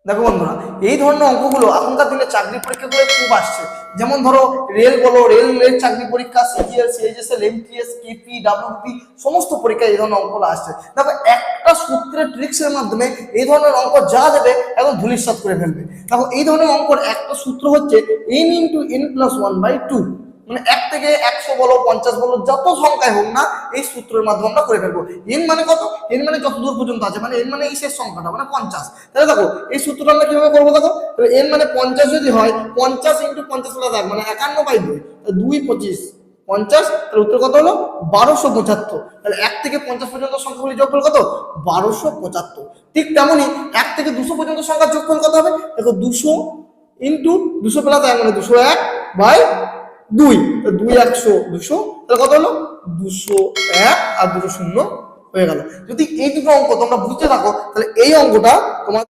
দেখো বন্ধুরা, এই ধরনের অঙ্কগুলো এখনকার দিনে চাকরি পরীক্ষাগুলো খুব আসছে। যেমন ধরো রেল বলো, রেলের চাকরি পরীক্ষা, CGL, CHSL, MTS, KP, WP, সমস্ত পরীক্ষায় এই ধরনের অঙ্কগুলো আসছে। দেখো একটা সূত্রের ট্রিক্সের মাধ্যমে এই ধরনের অঙ্ক যা দেবে একদম ধূলিসাৎ করে ফেলবে। দেখো এই ধরনের অঙ্কর একটা সূত্র হচ্ছে n × n+1/2, মানে 1 থেকে 100 বলো, 50 বলো, যত সংখ্যায় হোক না এই সূত্রের মাধ্যমে আমরা করে ফেলবো। n মানে কত? n মানে যত দূর পর্যন্ত আছে, মানে n মানে এই শেষ সংখ্যাটা, মানে 50। তাহলে দেখো এই সূত্রটা আমরা কিভাবে করবো, দেখো n মানে 50 যদি হয়, 50 × 50 + 1 মানে 51/2, 2 25 50, তাহলে উত্তর কত হলো? 1275। তাহলে 1 থেকে 50 পর্যন্ত সংখ্যাগুলি যোগফল কত? 1275। ঠিক তেমনি 1 থেকে 200 পর্যন্ত সংখ্যার যোগফল কত হবে? দেখো 200 × 200 + 1 মানে 201/2, 2 100 200, তাহলে কত হলো? 201 আর 2 0 হয়ে গেল। যদি এই দুটো অঙ্ক তোমরা বুঝতে থাকো তাহলে এই অঙ্কটা তোমার